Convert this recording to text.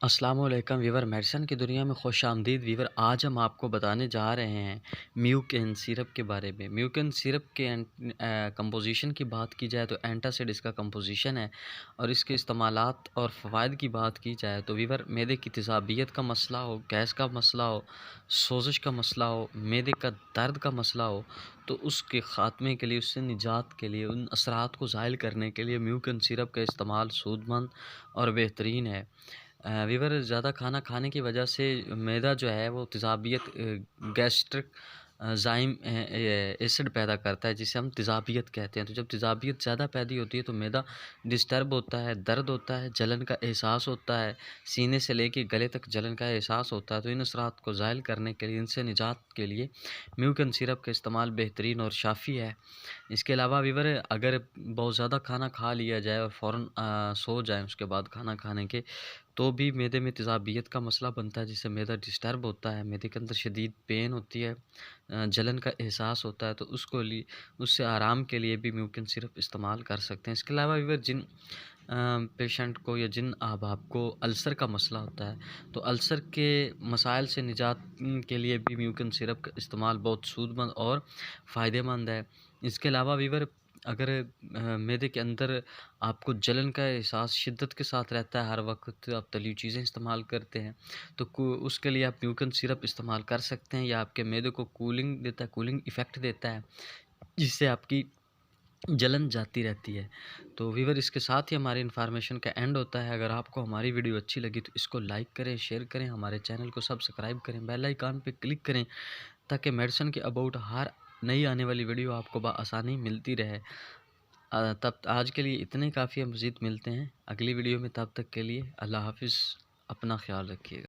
अस्सलाम वालेकुम Weaver, medicine की दुनिया में खुशामदीद वीवर। आज हम आपको बताने जा रहे हैं म्यूकेन सिरप के बारे में। म्यूकेन सिरप के कंपोजिशन की बात की जाए तो एंटासिड इसका कंपोजिशन है, और इसके इस्तेमालात और फ़वाइद की बात की जाए तो वीवर, मैदे की तेज़ाबियत का मसला हो, गैस का मसला हो, सोजिश का मसला हो, मैदे का दर्द का मसला हो, तो उसके ख़ात्मे के लिए, उससे निजात के लिए, उन असरात को ज़ाइल करने के लिए म्यूकेन सिरप का इस्तेमाल सूदमंद और बेहतरीन है। वीवर, ज़्यादा खाना खाने की वजह से मैदा जो है वो तेज़ाबियत गैस्ट्रिक ज़ाइम एसिड पैदा करता है, जिसे हम तेज़ाबियत कहते हैं। तो जब तेज़ाबियत ज़्यादा पैदा होती है तो मैदा डिस्टर्ब होता है, दर्द होता है, जलन का एहसास होता है, सीने से लेके गले तक जलन का एहसास होता है। तो इन असरात को ज़ाइल करने के लिए, इनसे निजात के लिए म्यूकेन सिरप का इस्तेमाल बेहतरीन और शाफ़ी है। इसके अलावा वीवर, अगर बहुत ज़्यादा खाना खा लिया जाए और फ़ौरन सो जाएँ उसके बाद खाना खाने के, तो भी मैदे में तेज़ाबियत का मसला बनता है, जिससे मैदा डिस्टर्ब होता है, मैदे के अंदर शदीद पेन होती है, जलन का एहसास होता है। तो उससे आराम के लिए भी म्यूकेन सिरप इस्तेमाल कर सकते हैं। इसके अलावा वीवर, जिन पेशेंट को या जिन अहबाब को अल्सर का मसला होता है, तो अल्सर के मसाइल से निजात के लिए भी म्यूकेन सिरप का इस्तेमाल बहुत सूदमंद और फ़ायदेमंद है। इसके अलावा वीवर, अगर मैदे के अंदर आपको जलन का एहसास शिद्दत के साथ रहता है, हर वक़्त आप तली हुई चीज़ें इस्तेमाल करते हैं, तो कु उसके लिए आप म्यूकेन सिरप इस्तेमाल कर सकते हैं। यह आपके मैदे को कूलिंग देता है, कूलिंग इफ़ेक्ट देता है, जिससे आपकी जलन जाती रहती है। तो वीवर, इसके साथ ही हमारी इन्फॉर्मेशन का एंड होता है। अगर आपको हमारी वीडियो अच्छी लगी तो इसको लाइक करें, शेयर करें, हमारे चैनल को सब्सक्राइब करें, बेल आइकन पे क्लिक करें, ताकि मेडिसिन के अबाउट हर नई आने वाली वीडियो आपको बआसानी मिलती रहे। तब आज के लिए इतने ही काफ़ी है, मज़ीद मिलते हैं अगली वीडियो में। तब तक के लिए अल्लाह हाफ़िज़, अपना ख़्याल रखिएगा।